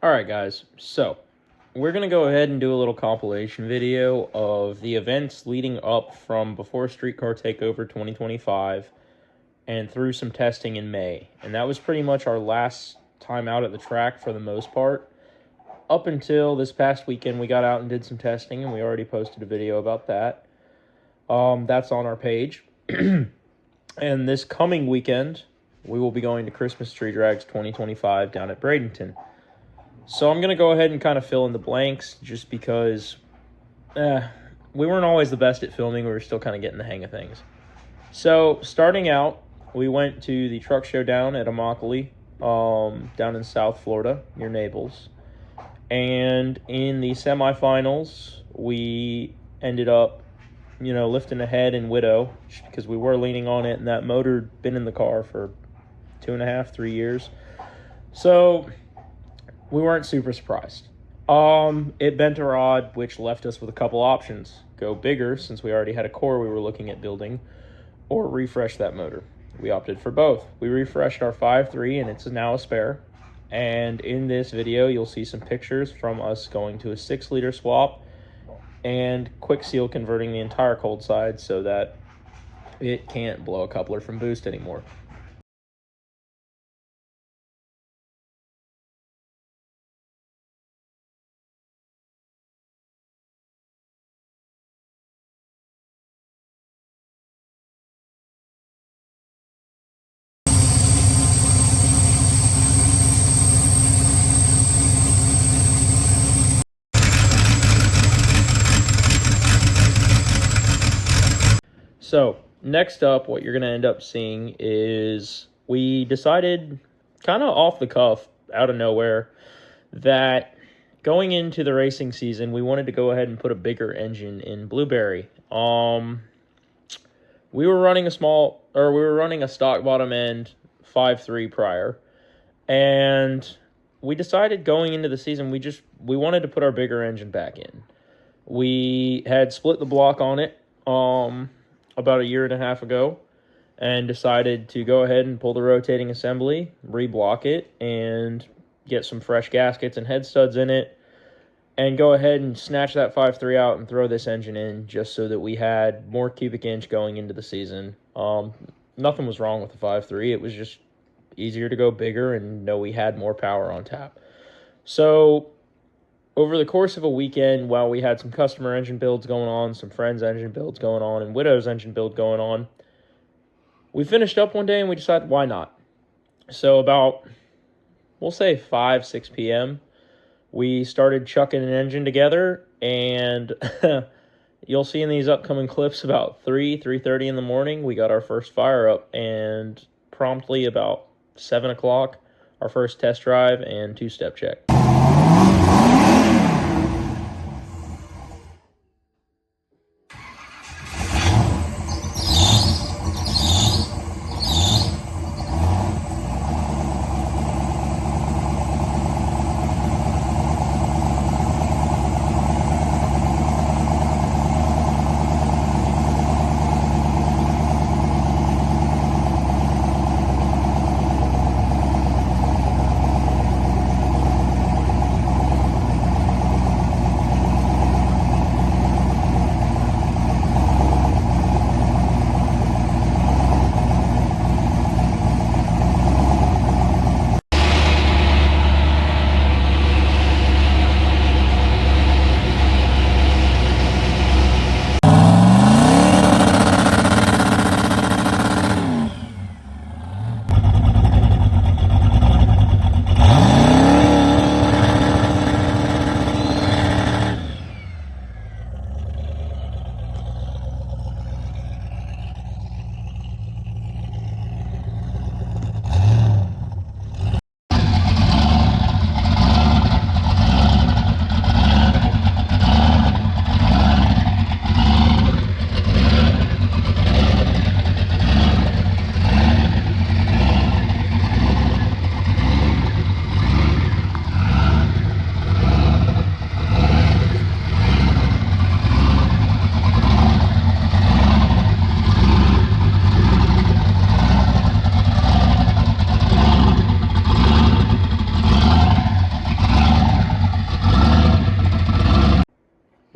Alright guys, so we're going to go ahead and do a little compilation video of the events leading up from before Street Car Takeover 2025 and through some testing in May. And that was pretty much our last time out at the track for the most part. Up until this past weekend, we got out and did some testing, and we already posted a video about that. That's on our page. And this coming weekend, we will be going to Christmas Tree Drags 2025 down at Bradenton. So I'm going to go ahead and kind of fill in the blanks just because we weren't always the best at filming. We were still kind of getting the hang of things. So starting out, we went to the Truck Showdown at Immokalee down in South Florida near Naples. And in the semifinals, we ended up, lifting ahead in Widow because we were leaning on it, and that motor had been in the car for 2.5, 3 years. So we weren't super surprised. It bent a rod, which left us with a couple options. Go bigger, since we already had a core we were looking at building, or refresh that motor. We opted for both. We refreshed our 5.3, and it's now a spare. And in this video, you'll see some pictures from us going to a 6-liter swap and quick seal converting the entire cold side so that it can't blow a coupler from boost anymore. So next up, what you're going to end up seeing is we decided kind of off the cuff, out of nowhere, that going into the racing season, we wanted to go ahead and put a bigger engine in Blueberry. We were running a stock bottom end 5.3 prior, and we decided going into the season we wanted to put our bigger engine back in. We had split the block on it about 1.5 years ago, and decided to go ahead and pull the rotating assembly, reblock it, and get some fresh gaskets and head studs in it, and go ahead and snatch that 5.3 out and throw this engine in just so that we had more cubic inch going into the season. Nothing was wrong with the 5.3. It was just easier to go bigger and know we had more power on tap. So over the course of a weekend, while we had some customer engine builds going on, some friends' engine builds going on, and Widow's engine build going on, we finished up one day and we decided, why not? So about, we'll say 5, 6 p.m., we started chucking an engine together, and you'll see in these upcoming clips about 3:30 in the morning, we got our first fire up, and promptly about 7 o'clock, our first test drive and 2-step check.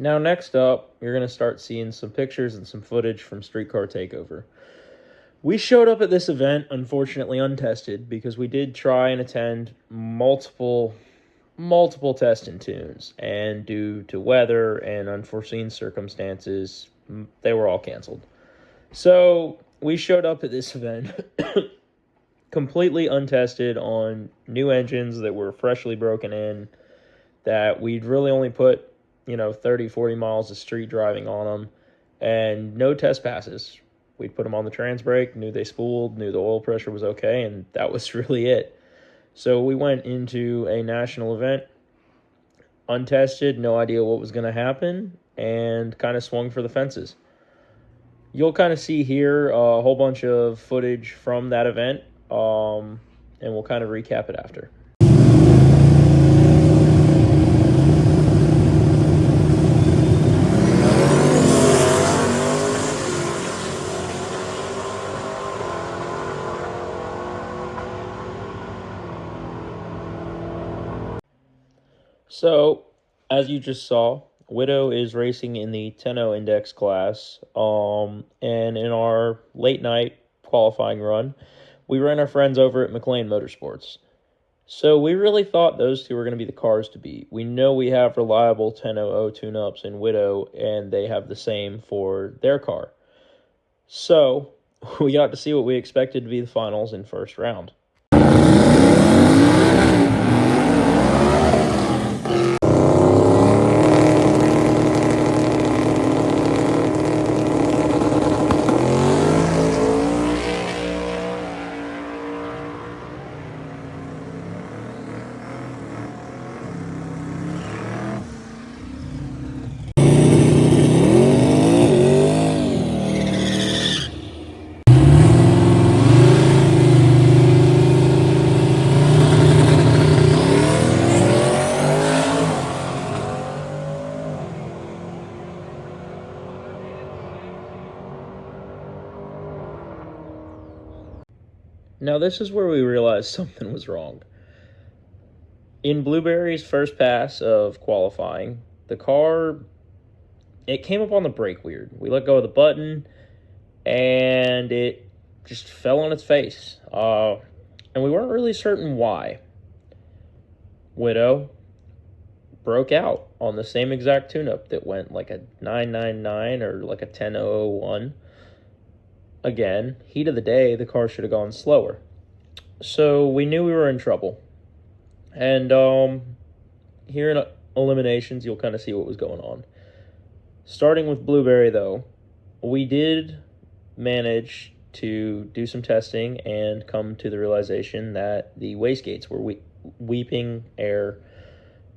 Now, next up, you're going to start seeing some pictures and some footage from Street Car Takeover. We showed up at this event, unfortunately untested, because we did try and attend multiple test and tunes, and due to weather and unforeseen circumstances, they were all canceled. So we showed up at this event completely untested on new engines that were freshly broken in, that we'd really only put 30, 40 miles of street driving on them, and no test passes. We'd put them on the trans brake, knew they spooled, knew the oil pressure was okay, and that was really it. So we went into a national event, untested, no idea what was going to happen, and kind of swung for the fences. You'll kind of see here a whole bunch of footage from that event, and we'll kind of recap it after. So, as you just saw, Widow is racing in the 10.0 index class, and in our late night qualifying run, we ran our friends over at McLean Motorsports. So we really thought those two were going to be the cars to beat. We know we have reliable 10.00 tune-ups in Widow, and they have the same for their car. So we got to see what we expected to be the finals in first round. Now, this is where we realized something was wrong. In Blueberry's first pass of qualifying, the car, it came up on the brake weird. We let go of the button, and it just fell on its face. And we weren't really certain why. Widow broke out on the same exact tune-up that went like a 999 or like a 10.001. Again, heat of the day, the car should have gone slower. So we knew we were in trouble. And here in eliminations, you'll kind of see what was going on. Starting with Blueberry, though, we did manage to do some testing and come to the realization that the wastegates were weeping air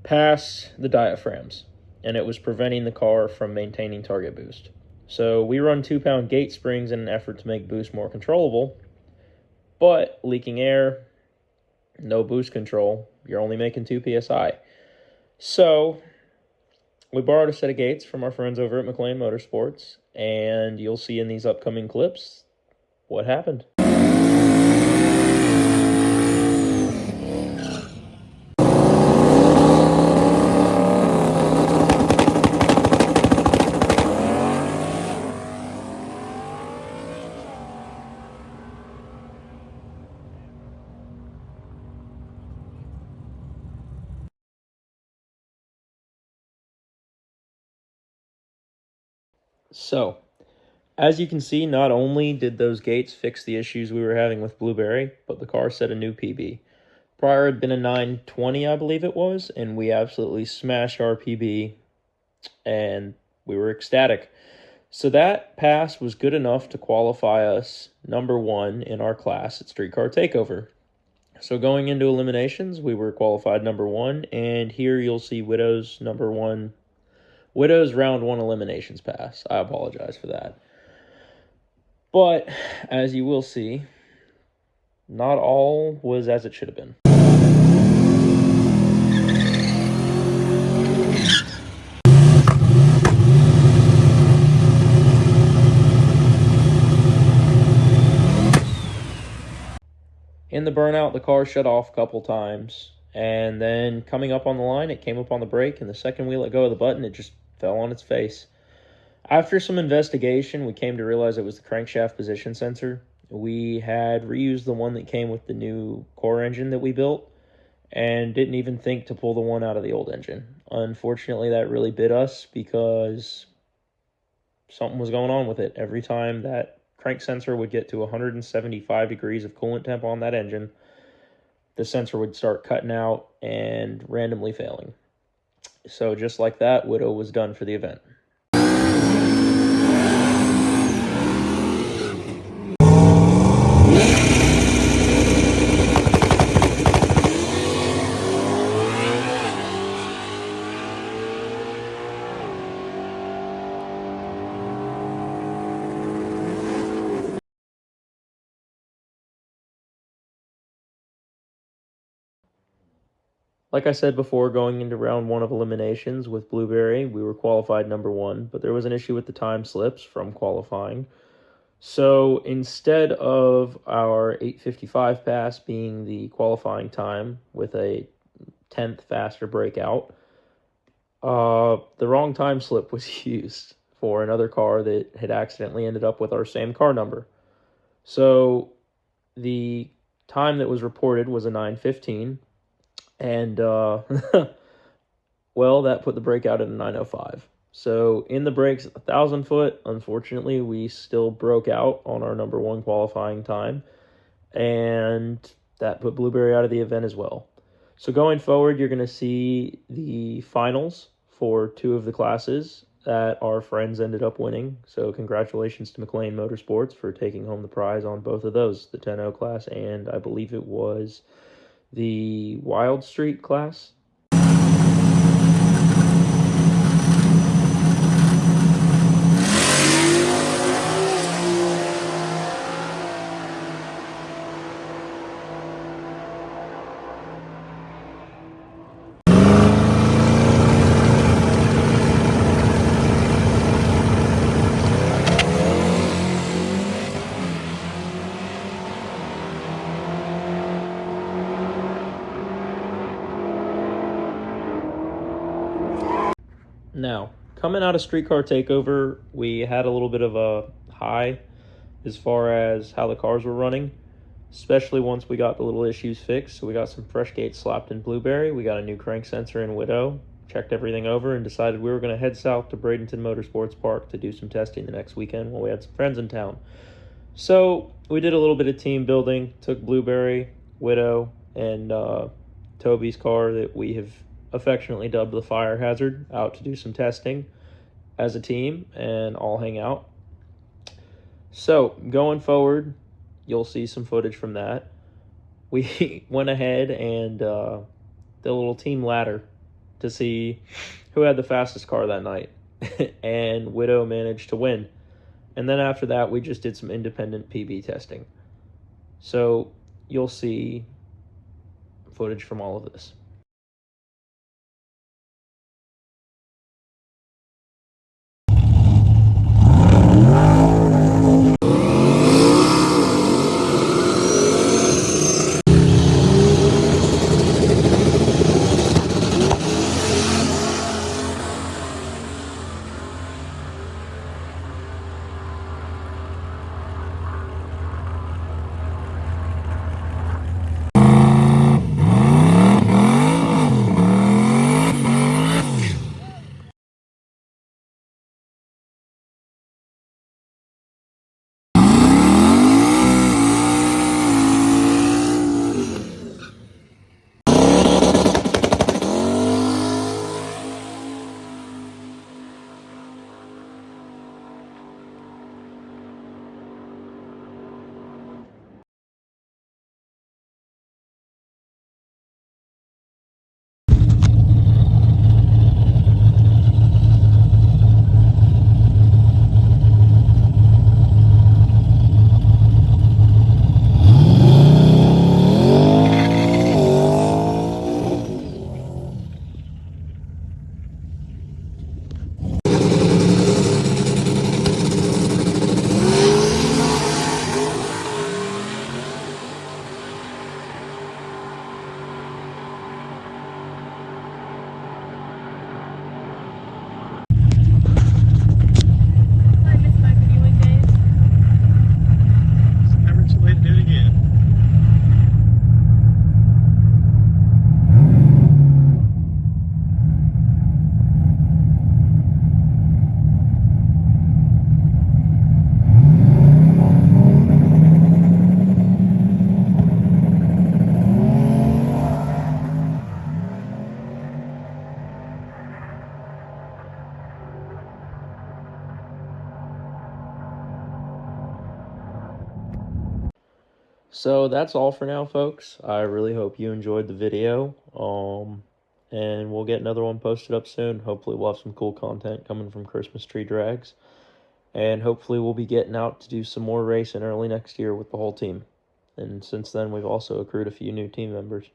past the diaphragms, and it was preventing the car from maintaining target boost. So we run 2-pound gate springs in an effort to make boost more controllable, but leaking air, no boost control, you're only making 2 psi. So we borrowed a set of gates from our friends over at McLean Motorsports, and you'll see in these upcoming clips what happened. So, as you can see, not only did those gates fix the issues we were having with Blueberry, but the car set a new PB. Prior had been a 920, I believe it was, and we absolutely smashed our PB, and we were ecstatic. So that pass was good enough to qualify us number 1 in our class at Street Car Takeover. So going into eliminations, we were qualified number 1, and here you'll see Widow's number 1. Widow's round 1 eliminations pass. I apologize for that. But, as you will see, not all was as it should have been. In the burnout, the car shut off a couple times, and then coming up on the line, it came up on the brake, and the second we let go of the button, it just fell on its face. After some investigation, we came to realize it was the crankshaft position sensor. We had reused the one that came with the new core engine that we built and didn't even think to pull the one out of the old engine. Unfortunately, that really bit us because something was going on with it. Every time that crank sensor would get to 175 degrees of coolant temp on that engine, the sensor would start cutting out and randomly failing. So just like that, Widow was done for the event. Like I said before, going into round 1 of eliminations with Blueberry, we were qualified number 1, but there was an issue with the time slips from qualifying. So instead of our 8:55 pass being the qualifying time with a 10th faster breakout, the wrong time slip was used for another car that had accidentally ended up with our same car number. So the time that was reported was a 9:15. And, well, that put the breakout at a 9:05. So in the breaks at the 1,000 foot, unfortunately, we still broke out on our number 1 qualifying time. And that put Blueberry out of the event as well. So going forward, you're going to see the finals for 2 of the classes that our friends ended up winning. So congratulations to McLean Motorsports for taking home the prize on both of those, the 10-0 class and I believe it was the Wild Street class. Now, coming out of Street Car Takeover, we had a little bit of a high as far as how the cars were running, especially once we got the little issues fixed. So we got some fresh gates slapped in Blueberry, we got a new crank sensor in Widow, checked everything over, and decided we were going to head south to Bradenton Motorsports Park to do some testing the next weekend while we had some friends in town. So we did a little bit of team building, took Blueberry, Widow, and Toby's car that we have affectionately dubbed the Fire Hazard out to do some testing as a team and all hang out. So going forward, you'll see some footage from that. We went ahead and did a little team ladder to see who had the fastest car that night. And Widow managed to win. And then after that, we just did some independent PB testing. So you'll see footage from all of this. So that's all for now, folks. I really hope you enjoyed the video. And we'll get another one posted up soon. Hopefully we'll have some cool content coming from Christmas tree drags. And hopefully we'll be getting out to do some more racing early next year with the whole team. And since then, we've also accrued a few new team members.